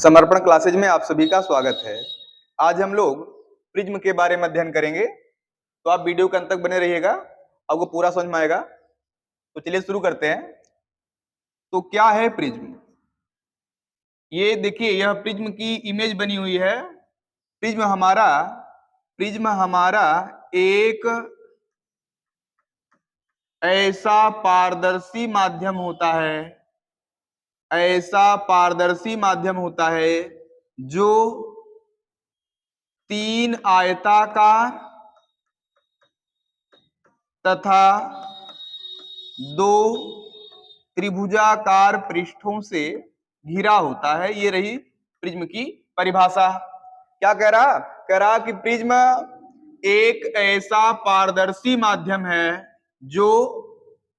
समर्पण क्लासेज में आप सभी का स्वागत है। आज हम लोग प्रिज्म के बारे में अध्ययन करेंगे, तो आप वीडियो के अंत तक बने रहिएगा, आपको पूरा समझ में आएगा। तो चलिए शुरू करते हैं। तो क्या है प्रिज्म? ये देखिए, यह प्रिज्म की इमेज बनी हुई है। प्रिज्म हमारा एक ऐसा पारदर्शी माध्यम होता है, जो तीन आयताकार तथा दो त्रिभुजाकार पृष्ठों से घिरा होता है। ये रही प्रिज्म की परिभाषा। क्या कह रहा कि प्रिज्म एक ऐसा पारदर्शी माध्यम है जो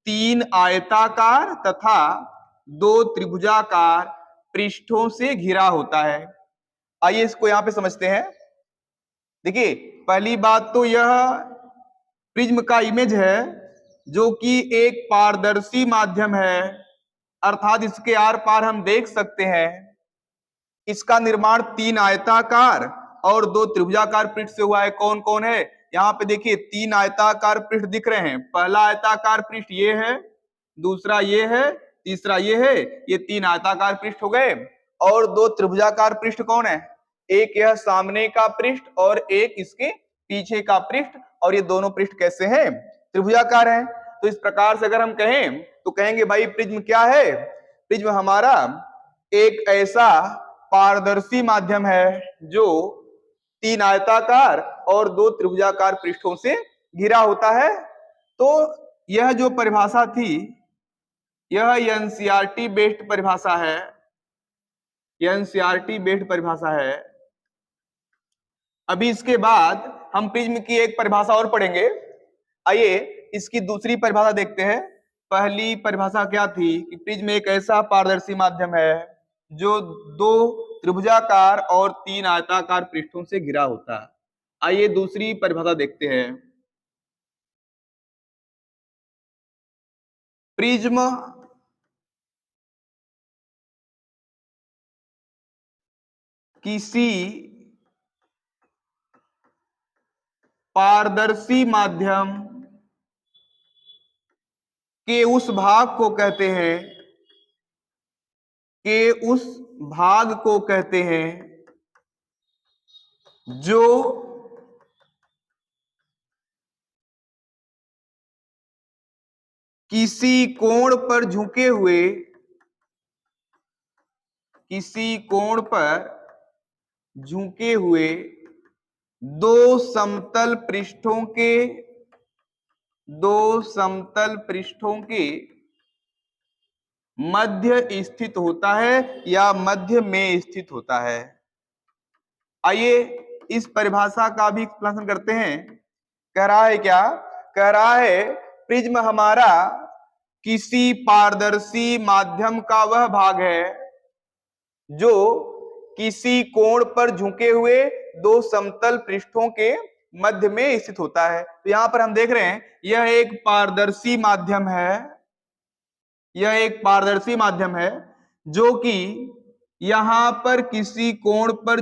तीन आयताकार तथा दो त्रिभुजाकार पृष्ठों से घिरा होता है। आइए इसको यहां पे समझते हैं। देखिए, पहली बात तो यह प्रिज्म का इमेज है जो कि एक पारदर्शी माध्यम है, अर्थात इसके आर पार हम देख सकते हैं। इसका निर्माण तीन आयताकार और दो त्रिभुजाकार पृष्ठ से हुआ है। कौन कौन है? यहाँ पे देखिए, तीन आयताकार पृष्ठ दिख रहे हैं। पहला आयताकार पृष्ठ ये है, दूसरा ये है, तीसरा ये है। ये तीन आयताकार पृष्ठ हो गए। और दो त्रिभुजाकार पृष्ठ कौन है? एक यह सामने का पृष्ठ और एक इसके पीछे का पृष्ठ। और ये दोनों पृष्ठ कैसे हैं? त्रिभुजाकार हैं। तो इस प्रकार से अगर हम कहें तो कहेंगे भाई प्रिज्म क्या है? प्रिज्म हमारा एक ऐसा पारदर्शी माध्यम है जो तीन आयताकार और दो त्रिभुजाकार पृष्ठों से घिरा होता है। तो यह जो परिभाषा थी, यह एनसीईआरटी बेस्ड परिभाषा है। एनसीईआरटी बेस्ड परिभाषा है। अभी इसके बाद हम प्रिज्म की एक परिभाषा और पढ़ेंगे। आइए इसकी दूसरी परिभाषा देखते हैं। पहली परिभाषा क्या थी कि प्रिज्म एक ऐसा पारदर्शी माध्यम है जो दो त्रिभुजाकार और तीन आयताकार पृष्ठों से घिरा होता है। आइए दूसरी परिभाषा देखते हैं। प्रिज्म किसी पारदर्शी माध्यम के उस भाग को कहते हैं जो किसी कोण पर झुके हुए दो समतल पृष्ठों के मध्य स्थित होता है या मध्य में स्थित होता है। आइए इस परिभाषा का भी एक्सप्लेनेशन करते हैं। कह रहा है क्या? कह रहा है प्रिज्म हमारा किसी पारदर्शी माध्यम का वह भाग है जो किसी कोण पर झुके हुए दो समतल पृष्ठों के मध्य में स्थित होता है। तो यहां पर हम देख रहे हैं यह एक पारदर्शी माध्यम है जो कि यहां पर किसी कोण पर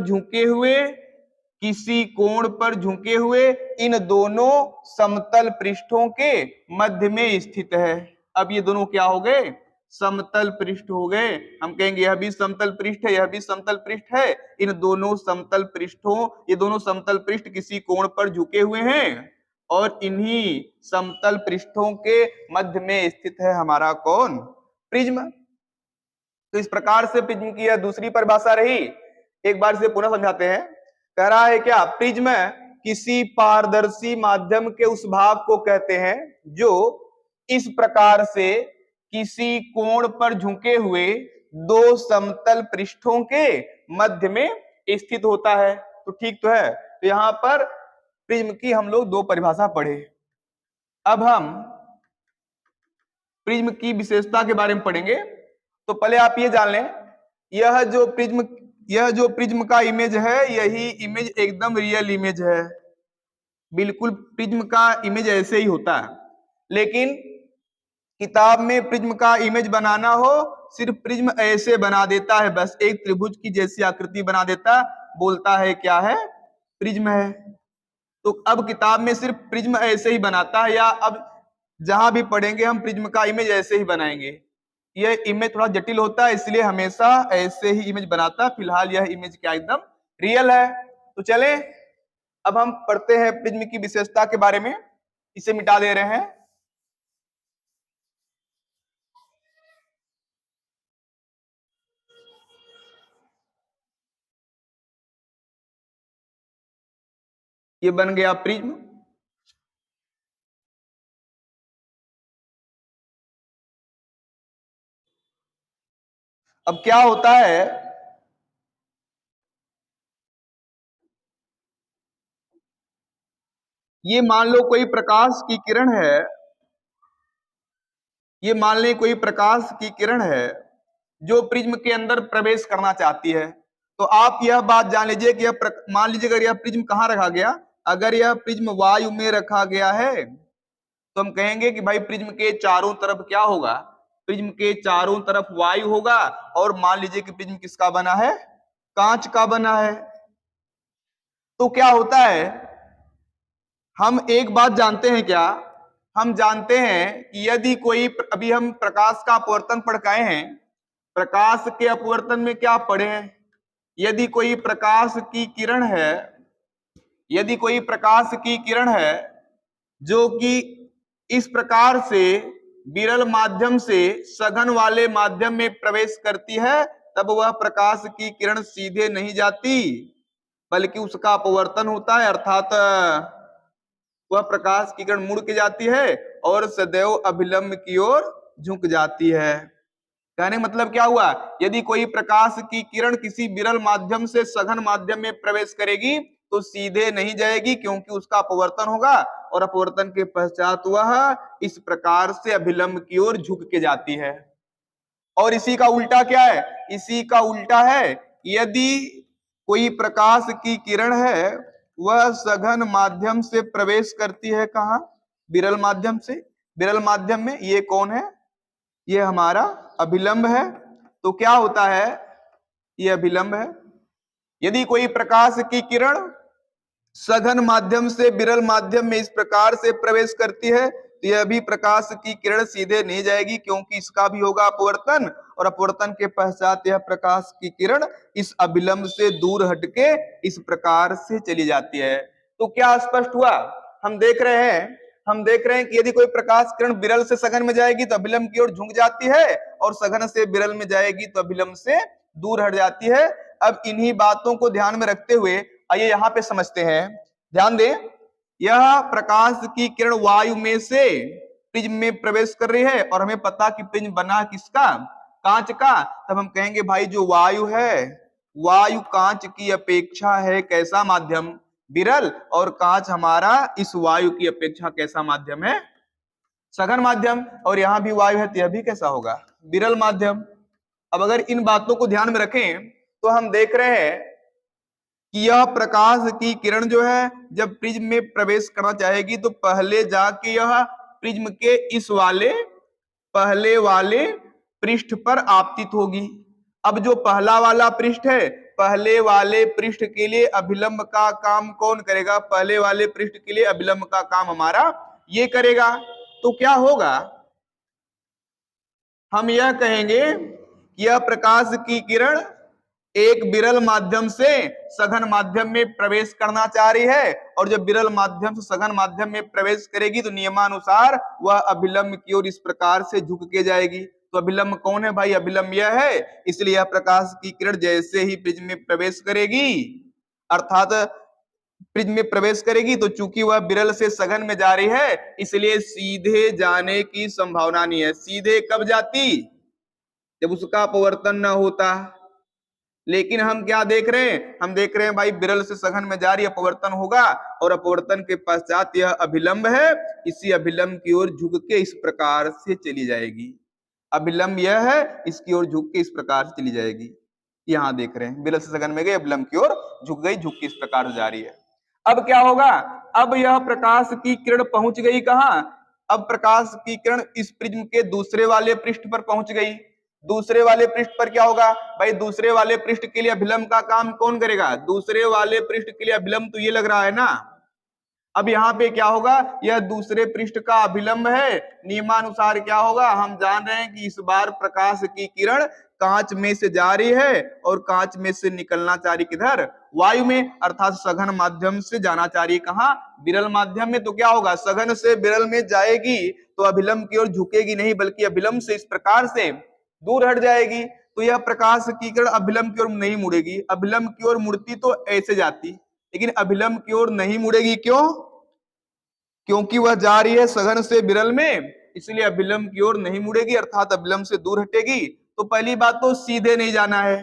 झुके हुए इन दोनों समतल पृष्ठों के मध्य में स्थित है। अब ये दोनों क्या हो गए? समतल पृष्ठ हो गए। हम कहेंगे यह भी समतल पृष्ठ है, यह भी समतल पृष्ठ है। इन दोनों समतल पृष्ठों, ये दोनों समतल पृष्ठ किसी कोण पर झुके हुए हैं और इन्हीं समतल पृष्ठों के मध्य में स्थित है हमारा कौन? प्रिज्म। तो इस प्रकार से प्रिज्म की यह दूसरी परिभाषा रही। एक बार इसे पुनः समझाते हैं। कह रहा है क्या? प्रिज्म किसी पारदर्शी माध्यम के उस भाग को कहते हैं जो इस प्रकार से किसी कोण पर झुके हुए दो समतल पृष्ठों के मध्य में स्थित होता है। तो ठीक तो है। तो यहां पर प्रिज्म की हम लोग दो परिभाषा पढ़े। अब हम प्रिज्म की विशेषता के बारे में पढ़ेंगे। तो पहले आप ये जान लें, यह जो प्रिज्म का इमेज है, यही इमेज एकदम रियल इमेज है। बिल्कुल प्रिज्म का इमेज ऐसे ही होता है। लेकिन किताब में प्रिज्म का इमेज बनाना हो सिर्फ प्रिज्म ऐसे बना देता है, बस एक त्रिभुज की जैसी आकृति बना देता, बोलता है क्या है, प्रिज्म है। तो अब किताब में सिर्फ प्रिज्म ऐसे ही बनाता है, या अब जहां भी पढ़ेंगे हम प्रिज्म का इमेज ऐसे ही बनाएंगे। यह इमेज थोड़ा जटिल होता है, इसलिए हमेशा ऐसे ही इमेज बनाता है। फिलहाल यह इमेज क्या एकदम रियल है। तो चले अब हम पढ़ते हैं प्रिज्म की विशेषता के बारे में। इसे मिटा दे रहे हैं। ये बन गया प्रिज्म। अब क्या होता है, ये मान लो कोई प्रकाश की किरण है, ये मान लें कोई प्रकाश की किरण है जो प्रिज्म के अंदर प्रवेश करना चाहती है। तो आप यह बात जान लीजिए कि मान लीजिए अगर यह प्रिज्म कहाँ रखा गया, अगर यह प्रिज्म वायु में रखा गया है तो हम कहेंगे कि भाई प्रिज्म के चारों तरफ क्या होगा, प्रिज्म के चारों तरफ वायु होगा। और मान लीजिए कि प्रिज्म किसका बना है, कांच का बना है। तो क्या होता है, हम एक बात जानते हैं क्या, हम जानते हैं कि यदि कोई, अभी हम प्रकाश का अपवर्तन पढ़ के आए हैं, प्रकाश के अपवर्तन में क्या पढ़े हैं, यदि कोई प्रकाश की किरण है, यदि कोई प्रकाश की किरण है जो कि इस प्रकार से विरल माध्यम से सघन वाले माध्यम में प्रवेश करती है, तब वह प्रकाश की किरण सीधे नहीं जाती बल्कि उसका अपवर्तन होता है, अर्थात वह प्रकाश की किरण मुड़ के जाती है और सदैव अभिलंब की ओर झुक जाती है। कहने का मतलब क्या हुआ, यदि कोई प्रकाश की किरण किसी विरल माध्यम से सघन माध्यम में प्रवेश करेगी तो सीधे नहीं जाएगी, क्योंकि उसका अपवर्तन होगा और अपवर्तन के पश्चात वह इस प्रकार से अभिलंब की ओर झुक के जाती है। और इसी का उल्टा क्या है, इसी का उल्टा है, यदि कोई प्रकाश की किरण है वह सघन माध्यम से प्रवेश करती है, कहां, विरल माध्यम से, विरल माध्यम में, ये कौन है, ये हमारा अभिलंब है। तो क्या होता है, ये अभिलंब है। यदि कोई प्रकाश की किरण सघन माध्यम से विरल माध्यम में इस प्रकार से प्रवेश करती है तो यह भी प्रकाश की किरण सीधे नहीं जाएगी, क्योंकि इसका भी होगा अपवर्तन, और अपवर्तन के पश्चात यह प्रकाश की किरण इस अभिलंब से दूर हटके इस प्रकार से चली जाती है। तो क्या स्पष्ट हुआ, हम देख रहे हैं कि यदि कोई प्रकाश किरण विरल से सघन में जाएगी तो अभिलंब की ओर झुक जाती है, और सघन से विरल में जाएगी तो अभिलंब से दूर हट जाती है। अब इन्हीं बातों को ध्यान में रखते हुए आइए यहाँ पे समझते हैं। ध्यान दें, यह प्रकाश की किरण वायु में से प्रिज्म में प्रवेश कर रही है और हमें पता कि प्रिज्म बना किसका, कांच का। तब हम कहेंगे भाई जो वायु है, वायु कांच की अपेक्षा है कैसा माध्यम, विरल, और कांच हमारा इस वायु की अपेक्षा कैसा माध्यम है, सघन माध्यम। और यहां भी वायु है तो यह भी कैसा होगा, विरल माध्यम। अब अगर इन बातों को ध्यान में रखें तो हम देख रहे हैं कि यह प्रकाश की किरण जो है जब प्रिज्म में प्रवेश करना चाहेगी तो पहले जाके यह प्रिज्म के इस वाले पहले वाले पृष्ठ पर आपतित होगी। अब जो पहला वाला पृष्ठ है, पहले वाले पृष्ठ के लिए अभिलंब का काम कौन करेगा, पहले वाले पृष्ठ के लिए अभिलंब का काम हमारा ये करेगा। तो क्या होगा, हम यह कहेंगे कि यह प्रकाश की किरण एक विरल माध्यम से सघन माध्यम में प्रवेश करना चाह रही है, और जब विरल माध्यम से सघन माध्यम में प्रवेश करेगी तो नियमानुसार वह अभिलंब की ओर इस प्रकार से झुक के जाएगी। तो अभिलंब कौन है भाई, अभिलंब यह है। इसलिए यह प्रकाश की किरण जैसे ही प्रिज्म में प्रवेश करेगी, अर्थात प्रिज्म में प्रवेश करेगी, तो चूंकि वह विरल से सघन में जा रही है इसलिए सीधे जाने की संभावना नहीं है। सीधे कब जाती, जब उसका अपवर्तन न होता। लेकिन हम क्या देख रहे हैं, हम देख रहे हैं भाई विरल से सघन में जा रही है, अपवर्तन होगा, और अपवर्तन के पश्चात यह अभिलंब है, इसी अभिलंब की ओर झुक के इस प्रकार से चली जाएगी। अभिलंब यह है, इसकी ओर झुक के इस प्रकार से चली जाएगी। यहां देख रहे हैं विरल से सघन में गई, अभिलंब की ओर झुक गई, झुक के इस प्रकार से जा रही है। अब क्या होगा, अब यह प्रकाश की किरण पहुंच गई कहां, अब प्रकाश की किरण इस प्रिज्म के दूसरे वाले पृष्ठ पर पहुंच गई। दूसरे वाले पृष्ठ पर क्या होगा भाई, दूसरे वाले पृष्ठ के लिए अभिलंब का काम कौन करेगा, दूसरे वाले पृष्ठ के लिए अभिलंब तो ये लग रहा है ना। अब यहाँ पे क्या होगा, यह दूसरे पृष्ठ का अभिलंब है, नियमानुसार क्या होगा, हम जान रहे हैं कि इस बार प्रकाश की किरण कांच में से जा रही है और कांच में से निकलना चाह रही किधर, वायु में, अर्थात सघन माध्यम से जाना चाह रही कहां, विरल माध्यम में। तो क्या होगा, सघन से विरल में जाएगी तो अभिलंब की ओर झुकेगी नहीं, बल्कि अभिलंब से इस प्रकार से दूर हट जाएगी। तो यह प्रकाश की किरण अभिलंब की ओर नहीं मुड़ेगी, अभिलंब की ओर मुड़ती तो ऐसे जाती, लेकिन अभिलंब की ओर नहीं मुड़ेगी। क्यों, क्योंकि वह जा रही है सघन से विरल में, इसलिए अभिलंब की ओर नहीं मुड़ेगी, अर्थात अभिलंब से दूर हटेगी। तो पहली बात तो सीधे नहीं जाना है,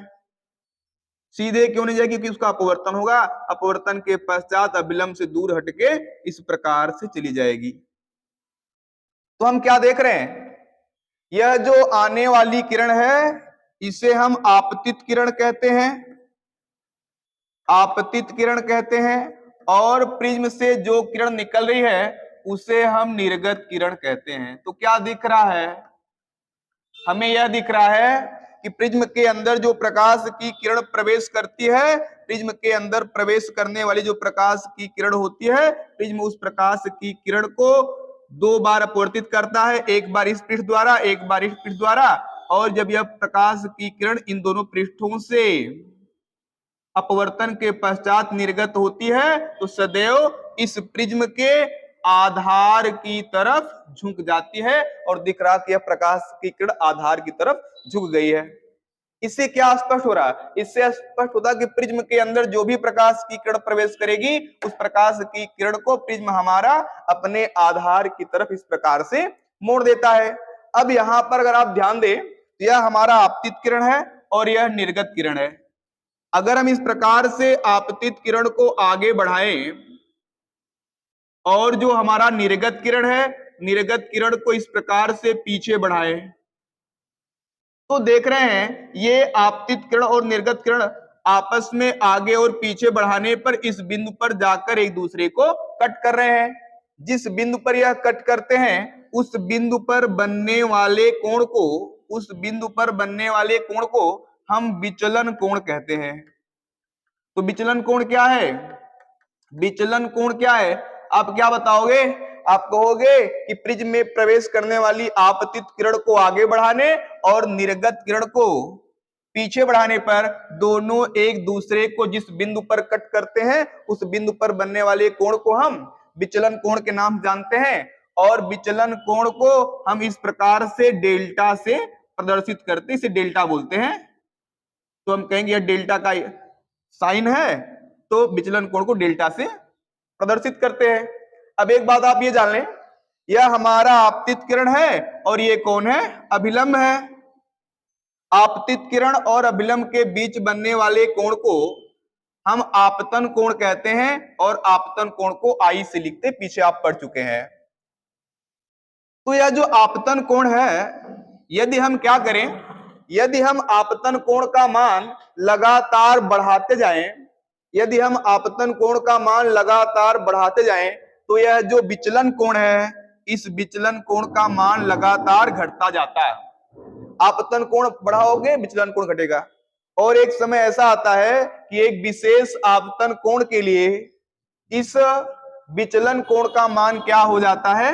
सीधे क्यों नहीं जाएगी, क्योंकि उसका अपवर्तन होगा, अपवर्तन के पश्चात अभिलंब से दूर हटके इस प्रकार से चली जाएगी। तो हम क्या देख रहे हैं, यह जो आने वाली किरण है इसे हम आपतित किरण कहते हैं, आपतित किरण कहते हैं, और प्रिज्म से जो किरण निकल रही है उसे हम निर्गत किरण कहते हैं। तो क्या दिख रहा है, हमें यह दिख रहा है कि प्रिज्म के अंदर जो प्रकाश की किरण प्रवेश करती है, प्रिज्म के अंदर प्रवेश करने वाली जो प्रकाश की किरण होती है, प्रिज्म उस प्रकाश की किरण को दो बार अपवर्तित करता है, एक बार इस पृष्ठ द्वारा, एक बार इस पृष्ठ द्वारा। और जब यह प्रकाश की किरण इन दोनों पृष्ठों से अपवर्तन के पश्चात निर्गत होती है तो सदैव इस प्रिज्म के आधार की तरफ झुक जाती है, और दिख रहा कि यह प्रकाश की किरण आधार की तरफ झुक गई है। इससे क्या स्पष्ट हो रहा है, इससे स्पष्ट होता है कि प्रिज्म के अंदर जो भी प्रकाश की किरण प्रवेश करेगी उस प्रकाश की किरण को प्रिज्म हमारा अपने आधार की तरफ इस प्रकार से मोड़ देता है। अब यहां पर अगर आप ध्यान दें तो यह हमारा आपतित किरण है और यह निर्गत किरण है। अगर हम इस प्रकार से आपतित किरण को आगे बढ़ाएं और जो हमारा निर्गत किरण है, निर्गत किरण को इस प्रकार से पीछे बढ़ाएं, तो देख रहे हैं ये आपतित किरण और निर्गत किरण आपस में आगे और पीछे बढ़ाने पर इस बिंदु पर जाकर एक दूसरे को कट कर रहे हैं। जिस बिंदु पर यह कट करते हैं उस बिंदु पर बनने वाले कोण को, उस बिंदु पर बनने वाले कोण को हम विचलन कोण कहते हैं। तो विचलन कोण क्या है, विचलन कोण क्या है, आप क्या बताओगे, आप कहोगे कि प्रिज्म में प्रवेश करने वाली आपतित किरण को आगे बढ़ाने और निर्गत किरण को पीछे बढ़ाने पर दोनों एक दूसरे को जिस बिंदु पर कट करते हैं उस बिंदु पर बनने वाले कोण को हम विचलन कोण के नाम जानते हैं, और विचलन कोण को हम इस प्रकार से डेल्टा से प्रदर्शित करते हैं, इसे डेल्टा बोलते हैं। तो हम कहेंगे यह डेल्टा का साइन है, तो विचलन कोण को डेल्टा से प्रदर्शित करते हैं। अब एक बात आप ये जान लें, यह हमारा आपतित किरण है और ये कौन है, अभिलंब है। आपतित किरण और अभिलंब के बीच बनने वाले कोण को हम आपतन कोण कहते हैं, और आपतन कोण को आई से लिखते, पीछे आप पढ़ चुके हैं। तो यह जो आपतन कोण है, यदि हम क्या करें, यदि हम आपतन कोण का मान लगातार बढ़ाते जाएं, यदि हम आपतन कोण का मान लगातार बढ़ाते जाएं तो यह जो विचलन कोण है इस विचलन कोण का मान लगातार घटता जाता है। आपतन कोण बढ़ाओगे विचलन कोण घटेगा, और एक समय ऐसा आता है कि एक विशेष आपतन कोण के लिए इस विचलन कोण का मान क्या हो जाता है,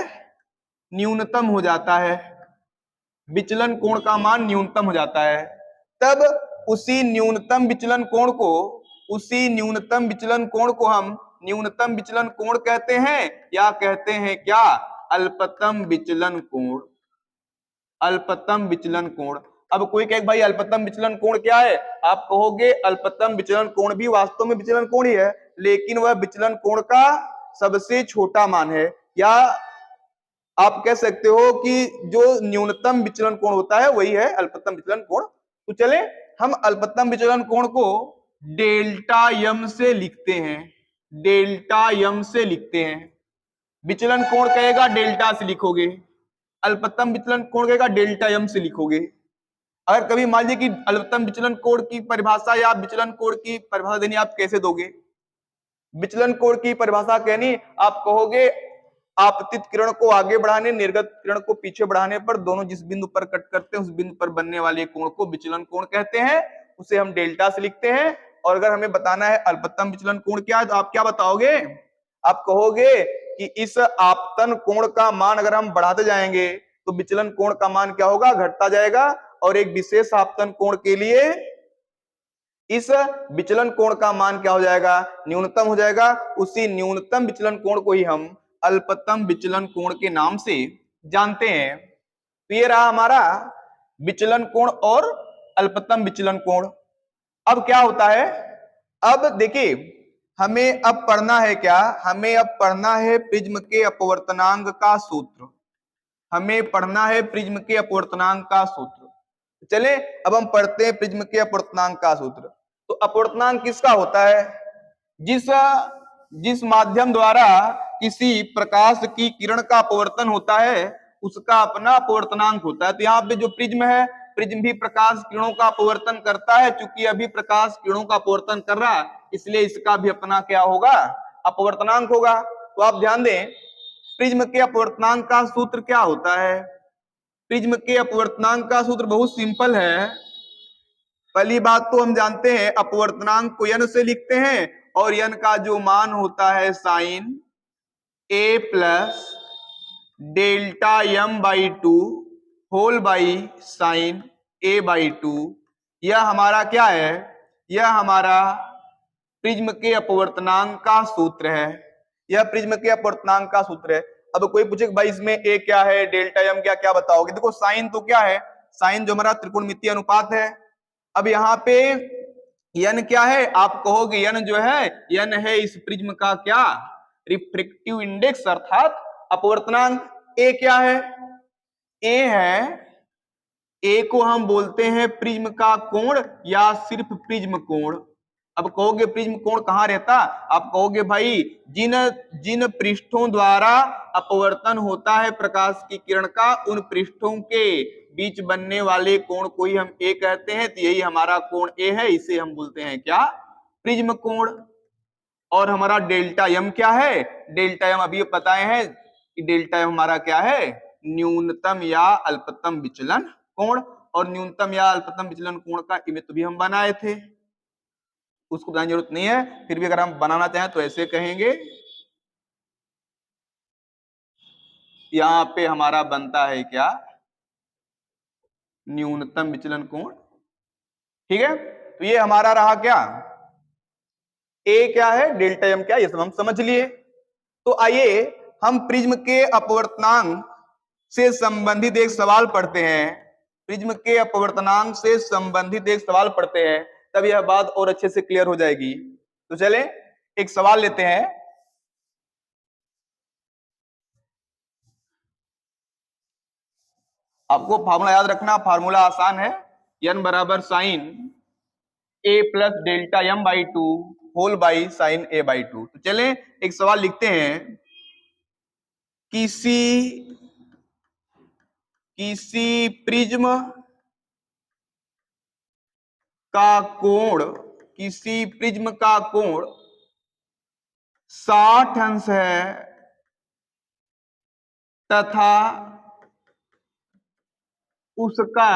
न्यूनतम हो जाता है, विचलन कोण का मान न्यूनतम हो जाता है। तब उसी न्यूनतम विचलन कोण को, उसी न्यूनतम विचलन कोण को हम न्यूनतम विचलन कोण कहते हैं, या कहते हैं क्या, अल्पतम विचलन कोण, अल्पतम विचलन कोण। अब कोई कहे भाई अल्पतम विचलन कोण क्या है, आप कहोगे अल्पतम विचलन कोण भी वास्तव में विचलन कोण ही है, लेकिन वह विचलन कोण का सबसे छोटा मान है, या आप कह सकते हो कि जो न्यूनतम विचलन कोण होता है वही है अल्पतम विचलन कोण। तो चले हम अल्पतम विचलन कोण को डेल्टा यम से लिखते हैं, डेल्टा यम से लिखते हैं। विचलन कोण कहेगा डेल्टा से लिखोगे, अल्पतम विचलन कोण कहेगा डेल्टा यम से लिखोगे। अगर कभी मान लीजिए कि अल्पतम विचलन कोण की परिभाषा या विचलन कोण की परिभाषा देनी, आप कैसे दोगे, विचलन कोण की परिभाषा कहनी, आप कहोगे आपतित किरण को आगे बढ़ाने, निर्गत किरण को पीछे बढ़ाने पर दोनों जिस बिंदु पर कट करते हैं उस बिंदु पर बनने वाले कोण को विचलन कोण कहते हैं, उसे हम डेल्टा से लिखते हैं। और अगर हमें बताना है अल्पतम विचलन कोण क्या है, तो आप क्या बताओगे? आप कहोगे कि इस आपतन कोण का मान अगर हम बढ़ाते जाएंगे तो विचलन कोण का मान क्या होगा? घटता जाएगा। और एक विशेष आपतन कोण के लिए इस विचलन कोण का मान क्या हो जाएगा? न्यूनतम हो जाएगा। उसी न्यूनतम विचलन कोण को ही हम अल्पतम विचलन कोण के नाम से जानते हैं। तो ये रहा हमारा विचलन कोण और अल्पतम विचलन कोण। अब क्या होता है? अब देखिए, हमें अब पढ़ना है क्या? हमें अब पढ़ना है प्रिज्म के अपवर्तनांक का सूत्र। हमें पढ़ना है प्रिज्म के अपवर्तनांक का सूत्र। चले अब हम पढ़ते हैं प्रिज्म के अपवर्तनांक का सूत्र। तो अपवर्तनांक किसका होता है? जिस माध्यम द्वारा किसी प्रकाश की किरण का अपवर्तन होता है उसका अपना अपवर्तनांक होता है। तो यहाँ पे जो प्रिज्म है, प्रिज्म भी प्रकाश किरणों का अपवर्तन करता है। चूंकि अभी प्रकाश किरणों का अपवर्तन कर रहा है इसलिए इसका भी अपना क्या होगा? अपवर्तनांक होगा। तो आप ध्यान दें, प्रिज्म के अपवर्तनांक का सूत्र क्या होता है? प्रिज्म के अपवर्तनांक का सूत्र बहुत सिंपल है। पहली बात तो हम जानते हैं अपवर्तनांक को n से लिखते हैं और n का जो मान होता है sine a plus delta m by 2 whole by sine a by 2। यह हमारा क्या है? यह हमारा प्रिज्म के अपवर्तनांक का सूत्र है। यह प्रिज्म के अपवर्तनांक का सूत्र है। अब कोई पूछे भाई इसमें a क्या है, डेल्टा m क्या बताओगे? देखो साइन तो क्या है? साइन जो हमारा त्रिकोणमितीय अनुपात है। अब यहाँ पे n क्या है? आप कहोगे n जो है, n है इस प्रिज्म का क्या? रिफ्रैक्टिव इंडेक्स अर्थात अपवर्तनांक। a क्या है? a है, a को हम बोलते हैं प्रिज्म का कोण या सिर्फ प्रिज्म कोण। अब कहोगे प्रिज्म कोण कहाँ रहता? आप कहोगे भाई जिन पृष्ठों द्वारा अपवर्तन होता है प्रकाश की किरण का उन पृष्ठों के बीच बनने वाले कोण को ही हम ए कहते हैं। तो यही हमारा कोण ए है, इसे हम बोलते हैं क्या? प्रिज्म कोण। और हमारा डेल्टा एम क्या है? डेल्टा एम अभी बताए हैं कि डेल्टा एम हमारा क्या है? न्यूनतम या अल्पतम विचलन कोण। और न्यूनतम या अल्पतम विचलन कोण का इमेज तो भी हम बनाए थे, उसको बनाने की जरूरत नहीं है। फिर भी अगर हम बनाना चाहें तो ऐसे कहेंगे, यहां पे हमारा बनता है क्या? न्यूनतम विचलन कोण। ठीक है, तो ये हमारा रहा क्या? ए क्या है, डेल्टा एम क्या, ये सब हम समझ लिए। तो आइए हम प्रिज्म के अपवर्तनांक से संबंधित एक सवाल पढ़ते हैं। प्रिज्म के अपवर्तनांक से संबंधित एक सवाल पढ़ते हैं, तब यह बात और अच्छे से क्लियर हो जाएगी। तो चले एक सवाल लेते हैं। आपको फार्मूला याद रखना, फार्मूला आसान है, n बराबर sine a plus delta m by 2 whole by sine a by 2। तो चले एक सवाल लिखते हैं। किसी प्रिज्म का कोण, किसी प्रिज्म का कोण 60 अंश है तथा उसका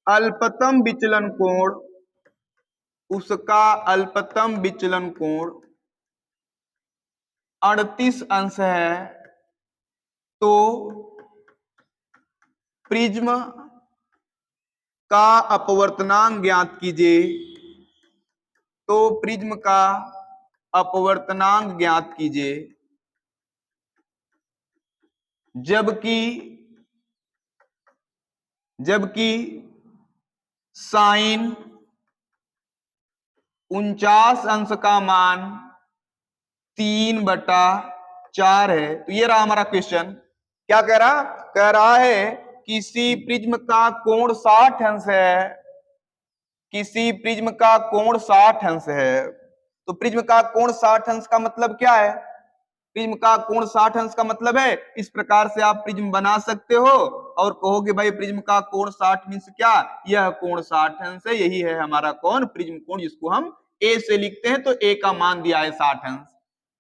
अल्पतम विचलन कोण, उसका अल्पतम विचलन कोण 38 अंश है। तो प्रिज्म का अपवर्तनांक ज्ञात कीजिए। तो प्रिज्म का अपवर्तनांक ज्ञात कीजिए जबकि साइन 49 अंश का मान 3/4 है। तो ये रहा हमारा क्वेश्चन। क्या कह रहा? कह रहा है किसी प्रिज्म का कोण 60 अंश है, किसी प्रिज्म का कोण 60 अंश है। तो प्रिज्म का कोण 60 अंश का मतलब क्या है? प्रिज्म का कोण 60 अंश का मतलब है इस प्रकार से आप प्रिज्म बना सकते हो और कहोगे भाई प्रिज्म का कोण 60 मीन्स क्या? यह कोण 60 अंश है, यही है हमारा कौन? प्रिज्म कोण, जिसको हम ए से लिखते हैं। तो ए का मान दिया है 60 अंश।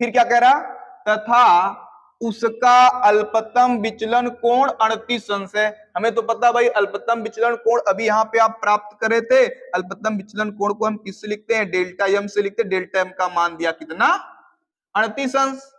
फिर क्या कह रहा? तथा उसका अल्पतम विचलन कोण 38 अंश है। हमें तो पता भाई अल्पतम विचलन कोण अभी यहाँ पे आप प्राप्त करे थे। अल्पतम विचलन कोण को हम किससे लिखते हैं? डेल्टा एम से लिखते हैं। डेल्टा एम का मान दिया कितना? 38 अंश।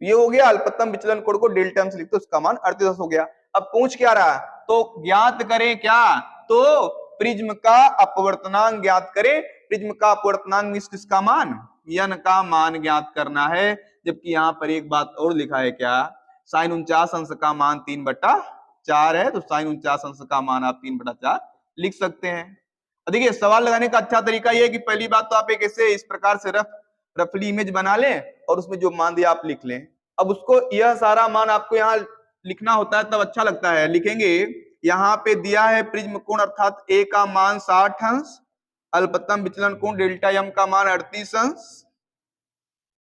ये हो गया अल्पतम विचलन कोण को डेल्टा एम से लिखते उसका मान 38 अंश हो गया। अब पूछ क्या रहा? तो ज्ञात करें क्या? तो प्रिज्म का अपवर्तनांक ज्ञात करें। प्रिज्म का अपवर्तनांक मींस किसका मान? n का मान ज्ञात करना है। जबकि यहाँ पर एक बात और लिखा है क्या? साइन 49 अंश का मान 3/4 है। तो साइन 49 अंश का मान आप 3/4 लिख सकते हैं। देखिए सवाल लगाने का अच्छा तरीका यह है कि पहली बात तो आप एक ऐसे इस प्रकार से रफली इमेज बना लें और उसमें जो मान दिया आप लिख लें। अब उसको यह सारा मान आपको यहाँ लिखना होता है तब अच्छा लगता है। लिखेंगे यहाँ पे दिया है प्रिज्म कोण अर्थात ए का मान 60 अंश, अल्पतम विचलन कोण डेल्टा एम का मान 38 अंश,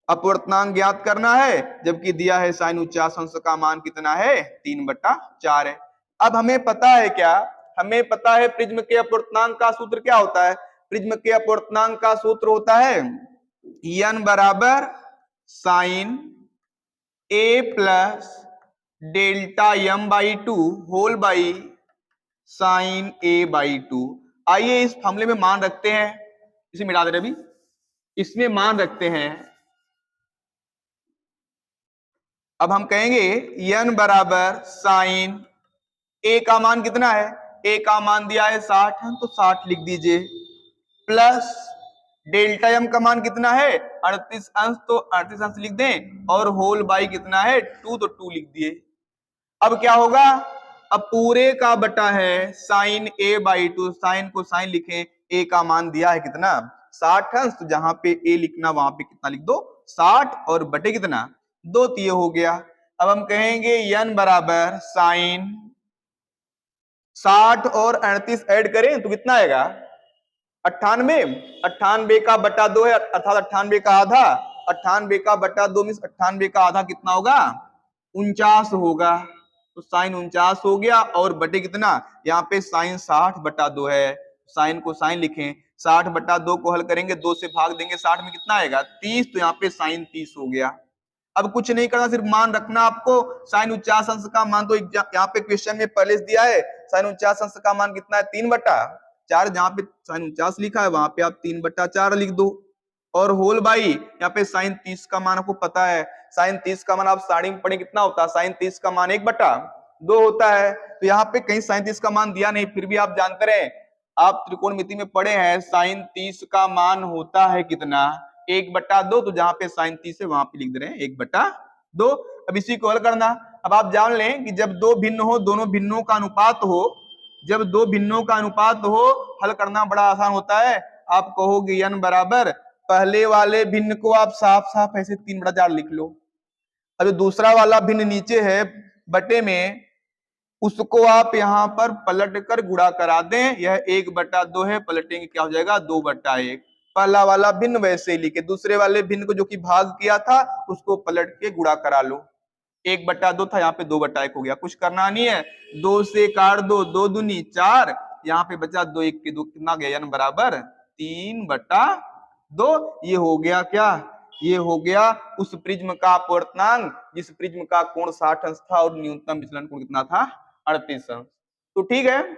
अपवर्तनांक ज्ञात करना है। जबकि दिया है साइन 49 अंश का मान कितना है? 3/4 है। अब हमें पता है क्या? हमें पता है प्रिज्म के अपवर्तनांक का सूत्र क्या होता है? प्रिज्म के अपवर्तनांक का सूत्र होता है n बराबर sine A plus delta M by 2 whole by sine A by 2। आइए इस फॉर्मूले में मान रखते हैं, इसे मिटा दे रहे अभी। इसमें मान रखते हैं। अब हम कहेंगे n बराबर साइन ए का मान कितना है? ए का मान दिया है 60 है तो 60 लिख दीजिए, प्लस डेल्टा एम का मान कितना है? 38 अंश तो 38 अंश लिख दें, और होल बाई कितना है? 2 तो 2 लिख दिए। अब क्या होगा? अब पूरे का बटा है साइन ए बाई 2। साइन को साइन लिखें, ए का मान दिया है कितना? 60 अंश, तो जहां पे ए लिखना वहां पे कितना लिख दो? 60 और बटे कितना? 2। तो ये हो गया। अब हम कहेंगे n बराबर साइन 60 और 38 ऐड करें तो कितना आएगा? 98। 98 का बटा 2 है अर्थात 98 का आधा। 98 का बटा 2 मीन्स 98 का आधा कितना होगा? 49 होगा। तो साइन 49 हो गया और बटे कितना? यहाँ पे साइन 60/2 है। साइन को साइन लिखें, 60/2 को हल करेंगे, 2 से भाग देंगे, 60 में कितना आएगा? 30। तो यहाँ पे साइन 30 हो गया। अब कुछ नहीं करना, सिर्फ मान रखना आपको। साइन 49 अंश का मान तो यहाँ पे क्वेश्चन में पहले से दिया है। साइन 49 अंश का मान कितना है? 3/4। जहां पे साइन 49 लिखा है वहां पे आप 3/4 लिख दो, और होल बाई यहाँ पे साइन 30 का मान आपको पता है। साइन 30 का मान आप साड़ी में पढ़े कितना होता है? साइन 30 का मान 1/2 होता है। तो यहाँ पे कहीं साइन 30 का मान दिया नहीं, फिर भी आप जानते रहे, आप त्रिकोणमिति में पढ़े हैं, साइन 30 का मान होता है कितना? 1/2। तो जहां पे साइन 30 है वहां पे लिख दे रहे हैं 1/2। अब इसी को हल करना। अब आप जान लें कि जब दो भिन्न हो, दोनों भिन्नों का अनुपात हो, जब दो भिन्नों का अनुपात हो, हल करना बड़ा आसान होता है। आप कहोगे n बराबर, पहले वाले भिन्न को आप साफ साफ ऐसे 3/4 लिख लो। अब दूसरा वाला भिन्न नीचे है बटे में, उसको आप यहाँ पर पलट कर गुणा करा दें। यह 1/2 है, पलटेंगे क्या हो जाएगा? 2/1। पहला वाला भिन्न वैसे ही लिखे, दूसरे वाले भिन्न को जो कि भाग किया था उसको पलट के गुणा करा लो। 1/2 था, यहाँ पे 2/1 हो गया। कुछ करना नहीं है, 2 से काट दो, 2 दूनी 4, यहाँ पे बचा 2 1 के 2, कितना गया? n बराबर 3/2। ये हो गया क्या? ये हो गया उस प्रिज्म का अपवर्तनांक जिस प्रिज्म का कोण 60 अंश था और न्यूनतम विचलन कोण कितना था? 38 अंश। तो ठीक है,